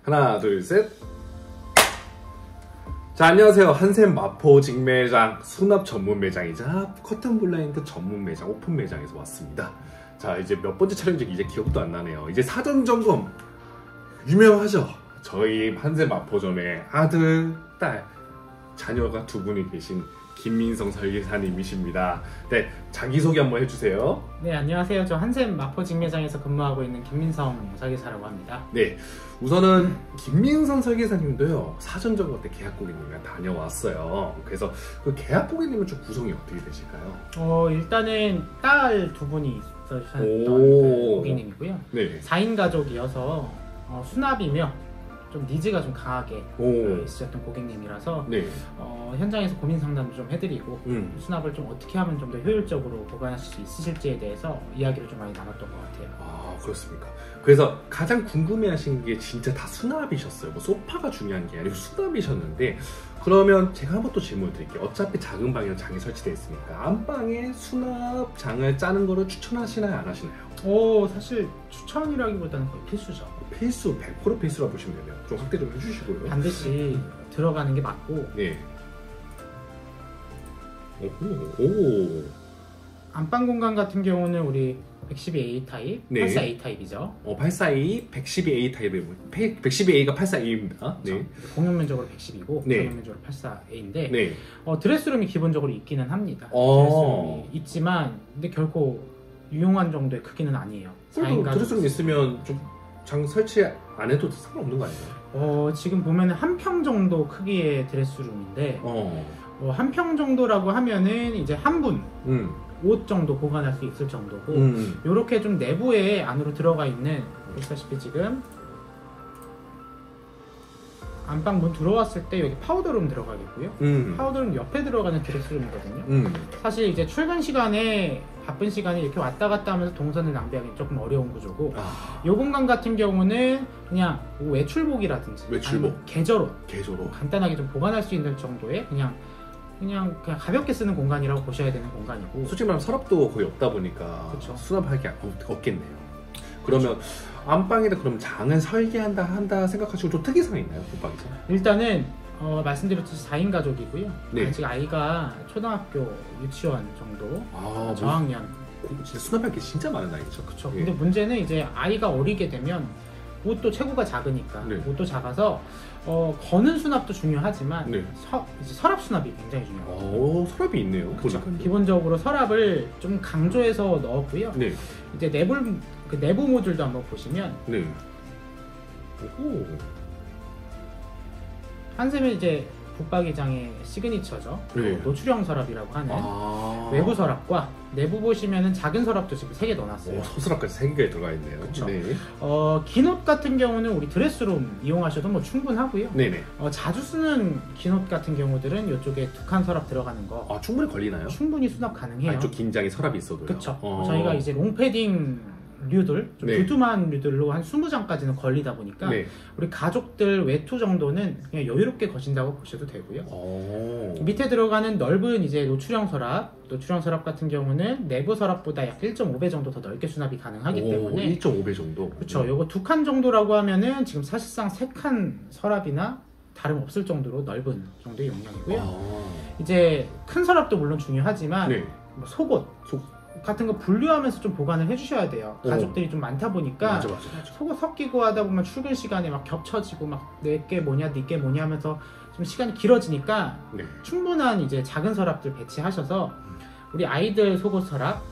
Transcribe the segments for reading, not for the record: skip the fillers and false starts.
하나, 둘, 셋. 자, 안녕하세요. 한샘 마포 직매장 수납 전문 매장이자 커튼 블라인드 전문 매장 오픈 매장에서 왔습니다. 자, 이제 몇 번째 촬영인지 이제 기억도 안 나네요. 이제 사전 점검 유명하죠? 저희 한샘 마포점에 아들, 딸, 자녀가 두 분이 계신 김민성 설계사님이십니다. 네, 자기소개 한번 해주세요. 네, 안녕하세요. 저 한샘 마포 직매장에서 근무하고 있는 김민성 설계사라고 합니다. 네, 우선은 김민성 설계사님도요 사전 점검 때 계약 고객님이랑 다녀왔어요. 그래서 그 계약 고객님은 좀 구성이 어떻게 되실까요? 일단은 딸 두 분이 있으셨던 그 고객님이고요. 네. 4인 가족이어서 수납이며 좀 니즈가 좀 강하게 있으셨던 고객님이라서 네. 현장에서 고민 상담도 좀 해드리고 수납을 좀 어떻게 하면 좀 더 효율적으로 보관하실 수 있으실지에 대해서 이야기를 좀 많이 나눴던 것 같아요. 아, 그렇습니까? 그래서 가장 궁금해하신 게 진짜 다 수납이셨어요. 뭐 소파가 중요한 게 아니고 수납이셨는데, 그러면 제가 한번 또 질문을 드릴게요. 어차피 작은 방에는 장이 설치되어 있으니까 안방에 수납장을 짜는 거를 추천하시나요, 안 하시나요? 사실 추천이라기보다는 거의 필수죠. 필수, 100% 필수라 보시면 돼요. 좀 확대 좀 해주시고요. 반드시 들어가는 게 맞고. 네. 오. 안방 공간 같은 경우는 우리 112A 타입, 네. 84A 타입이죠. 842, 112A 타입이고 112A가 842입니다. 네. 공용 면적으로 110이고 네. 전용 면적으로 84A인데 네. 드레스룸이 기본적으로 있기는 합니다. 드레스룸이 있지만 근데 결코 유용한 정도의 크기는 아니에요. 그래도 드레스룸 있으면 좀 장 설치 안 해도 상관없는 거 아니에요? 지금 보면 한 평 정도 크기의 드레스룸인데 한 평 정도라고 하면은 이제 한 분 옷 정도 보관할 수 있을 정도고 이렇게 좀 내부에 안으로 들어가 있는, 보시다시피 지금 안방 문 들어왔을 때 여기 파우더룸 들어가겠고요. 파우더룸 옆에 들어가는 드레스룸이거든요. 사실 이제 출근 시간에 바쁜 시간에 이렇게 왔다 갔다 하면서 동선을 낭비하기 조금 어려운 구조고, 이 공간 같은 경우는 그냥 외출복이라든지 외출복, 계절옷 계절옷 간단하게 좀 보관할 수 있는 정도의 그냥 가볍게 쓰는 공간이라고 보셔야 되는 공간이고, 솔직히 말하면 서랍도 거의 없다 보니까 그쵸. 수납할 게 없겠네요. 그러면 안방에다 그럼 장을 설계한다 생각하시고 좀 특이사항 있나요? 안방에서? 일단은 말씀드렸듯이 4인 가족이고요. 네. 아직 아이가 초등학교, 유치원 정도, 뭐 저학년. 진짜 수납할 게 진짜 많은 나이죠. 그렇죠. 예. 근데 문제는 이제 아이가 어리게 되면 옷도 체구가 작으니까, 네. 옷도 작아서 거는 수납도 중요하지만 네. 이제 서랍 수납이 굉장히 중요해요. 서랍이 있네요. 그렇죠. 기본적으로 서랍을 좀 강조해서 넣었고요. 네. 이제 내부 모듈도 한번 보시면, 네. 한샘은 이제 붙박이장의 시그니처죠. 네. 노출형 서랍이라고 하는 외부 서랍과 내부 보시면은 작은 서랍도 지금 3개 넣어놨어요. 서랍까지 3개가 들어가 있네요. 그쵸. 네. 긴 옷 같은 경우는 우리 드레스룸 이용하셔도 뭐 충분하고요. 네네. 자주 쓰는 긴 옷 같은 경우들은 이쪽에 2칸 서랍 들어가는 거 충분히 걸리나요? 충분히 수납 가능해요. 안쪽 긴장에 서랍이 있어도요. 그렇죠. 저희가 이제 롱패딩 류들, 좀 네. 두툼한 류들로 한 20장까지는 걸리다 보니까 네. 우리 가족들 외투 정도는 그냥 여유롭게 거신다고 보셔도 되고요. 밑에 들어가는 넓은 이제 노출형 서랍 같은 경우는 내부 서랍보다 약 1.5배 정도 더 넓게 수납이 가능하기 때문에 1.5배 정도? 그렇죠. 요거 2칸 정도라고 하면은 지금 사실상 3칸 서랍이나 다름없을 정도로 넓은 정도의 용량이고요. 이제 큰 서랍도 물론 중요하지만 네. 뭐 속옷 같은 거 분류하면서 좀 보관을 해주셔야 돼요. 가족들이 좀 많다 보니까 맞아. 속옷 섞이고 하다 보면 출근 시간에 막 겹쳐지고 막 내게 뭐냐 니게 뭐냐 하면서 좀 시간이 길어지니까 네. 충분한 이제 작은 서랍들 배치하셔서 우리 아이들 속옷 서랍,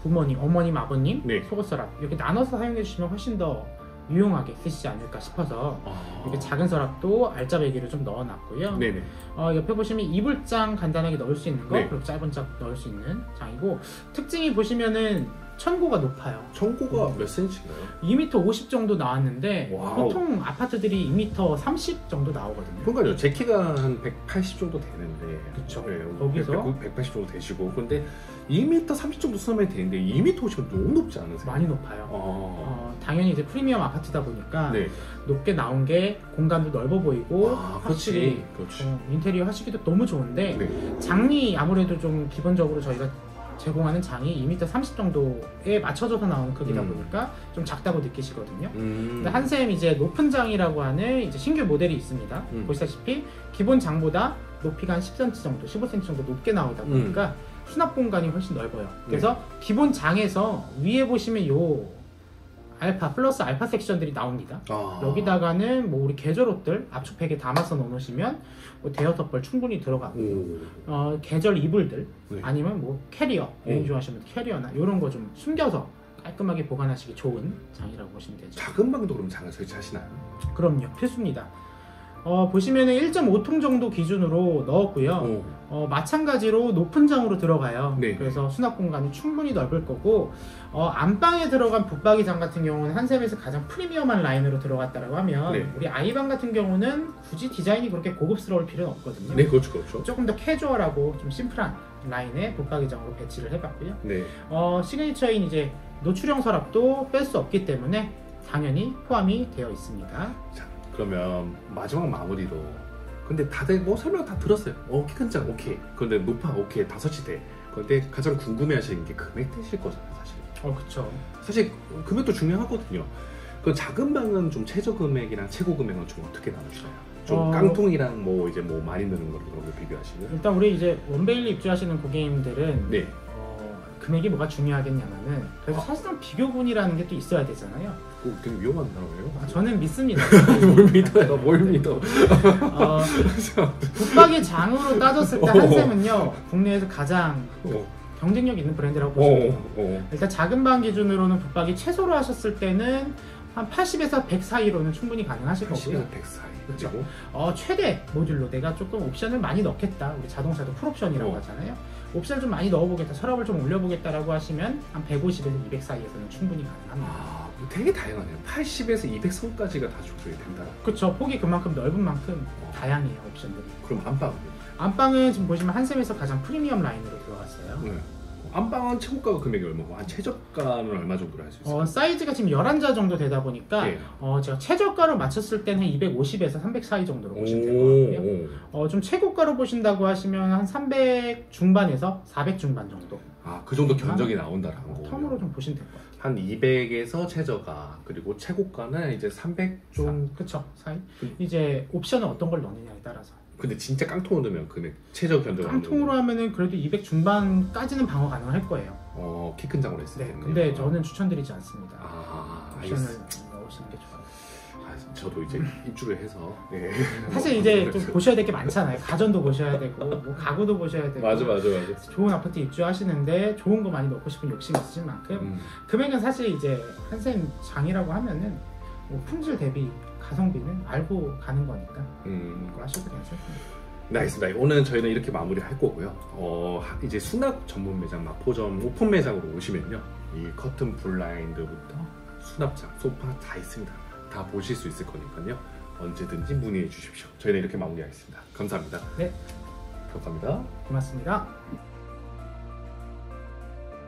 부모님, 어머님, 아버님 네. 속옷 서랍 이렇게 나눠서 사용해 주시면 훨씬 더 유용하게 쓰시지 않을까 싶어서 이렇게 작은 서랍도 알짜배기를 좀 넣어놨고요. 네네. 옆에 보시면 이불장 간단하게 넣을 수 있는 거, 네. 그리고 짧은 짝 넣을 수 있는 장이고, 특징이 보시면은 천고가 높아요. 천고가 몇 cm인가요? 2m 50 정도 나왔는데 와우. 보통 아파트들이 2m 30 정도 나오거든요. 그러니까요. 제 키가 한 180 정도 되는데. 그쵸. 네, 거기서 180 정도 되시고. 근데 2m 30 정도 수납이 되는데 2m 50은 너무 높지 않으세요? 많이 높아요. 당연히 이제 프리미엄 아파트다 보니까 네. 높게 나온 게 공간도 넓어 보이고 그렇지. 인테리어 하시기도 너무 좋은데 네. 장이 아무래도 좀 기본적으로 저희가 제공하는 장이 2m 30 정도에 맞춰져서 나오는 크기다 보니까 좀 작다고 느끼시거든요. 근데 한샘 이제 높은 장이라고 하는 이제 신규 모델이 있습니다. 보시다시피 기본 장보다 높이가 한 10cm 정도, 15cm 정도 높게 나오다 보니까 수납 공간이 훨씬 넓어요. 그래서 기본 장에서 위에 보시면 요 알파 플러스 알파 섹션들이 나옵니다. 여기다가는 뭐 우리 계절 옷들 압축팩에 담아서 넣으시면 뭐 대여섯 벌 충분히 들어가고 계절 이불들 아니면 뭐 캐리어 여행 좋아하시면 캐리어나 이런 거 좀 숨겨서 깔끔하게 보관하시기 좋은 장이라고 보시면 되죠. 작은 방도 그럼 장을 설치하시나요? 그럼요, 필수입니다. 보시면은 1.5통 정도 기준으로 넣었고요. 마찬가지로 높은 장으로 들어가요. 네. 그래서 수납 공간이 충분히 넓을 거고, 안방에 들어간 붙박이 장 같은 경우는 한샘에서 가장 프리미엄한 라인으로 들어갔다고 하면 우리 아이방 같은 경우는 굳이 디자인이 그렇게 고급스러울 필요는 없거든요. 네, 그렇죠, 그렇죠. 조금 더 캐주얼하고 좀 심플한 라인의 붙박이 장으로 배치를 해봤고요. 네. 시그니처인 이제 노출형 서랍도 뺄 수 없기 때문에 당연히 포함이 되어 있습니다. 자, 그러면 마지막 마무리로 근데 다들 뭐 설명 다 들었어요. 키 큰 장 오케이. 그런데 높아 오케이 다 설치돼. 그런데 가장 궁금해하시는 게 금액대실 거잖아요, 사실. 그렇죠. 사실 금액도 중요하거든요. 그 작은 방은 좀 최저 금액이랑 최고 금액은 좀 어떻게 나누시나요? 좀 깡통이랑 뭐 이제 뭐 많이 드는 거를 그런 걸 비교하시면 일단 우리 이제 원베일리 입주하시는 고객님들은 네. 금액이 뭐가 중요하겠냐면은 그래서 사실상 비교분이라는 게 또 있어야 되잖아요. 그거 되게 위험한 단어예요. 저는 믿습니다. 뭘 믿어요? 뭘 믿어? 붙박이 장으로 따졌을 때 한샘은요 국내에서 가장 경쟁력 있는 브랜드라고 보시면 일단 작은 방 기준으로는 붙박이 최소로 하셨을 때는 한 80에서 100 사이로는 충분히 가능하실 거고요. 80에서 100 사이. 그렇죠. 최대 모듈로 내가 조금 옵션을 많이 넣겠다. 우리 자동차도 풀옵션이라고 하잖아요. 옵션을 좀 많이 넣어보겠다, 서랍을 좀 올려보겠다라고 하시면 한 150에서 200 사이에서는 충분히 가능합니다. 되게 다양하네요. 80에서 200선까지가 다 조절이 된다. 그렇죠. 폭이 그만큼 넓은 만큼 다양해요, 옵션들이. 그럼 안방은요? 안방은 지금 보시면 한샘에서 가장 프리미엄 라인으로 들어갔어요. 네. 안방은 최고가 금액이 얼마고 한 최저가는 얼마 정도로 할 수 있어요? 사이즈가 지금 11자 정도 되다 보니까 제가 최저가로 맞췄을 때는 250에서 300 사이 정도로 보시면 될 것 같고요. 좀 최고가로 보신다고 하시면 한 300 중반에서 400 중반 정도. 그 정도 견적이 나온다라는 거고. 텀으로 좀 보시면 될 것 같아요. 한 200에서 최저가, 그리고 최고가는 이제 300 좀. 그쵸, 사이. 이제 옵션은 어떤 걸 넣느냐에 따라서. 근데 진짜 깡통으로 넣으면 금액 최저 견적 깡통으로 하면은 그래도 200 중반까지는 방어 가능할 거예요. 키 큰 장으로 했을 때. 근데 저는 추천드리지 않습니다. 옵션을 알겠습니다. 넣으시는 게 좋아요. 저도 이제 입주를 해서 사실 이제 좀 보셔야 될 게 많잖아요. 가전도 보셔야 되고 뭐 가구도 보셔야 되고. 맞아. 좋은 아파트 입주하시는데 좋은 거 많이 넣고 싶은 욕심이 있으신 만큼 금액은 사실 이제 한샘 장이라고 하면은 뭐 품질 대비 가성비는 알고 가는 거니까 그거 하셔도 괜찮습니다. 네, 알겠습니다. 오늘 저희는 이렇게 마무리할 거고요. 이제 수납 전문 매장 마포점 오픈 매장으로 오시면요, 이 커튼 블라인드부터 수납장, 소파 다 있습니다. 다 보실 수 있을 거니까요, 언제든지 문의해 주십시오. 저희는 이렇게 마무리하겠습니다. 감사합니다. 네, 감사합니다. 고맙습니다.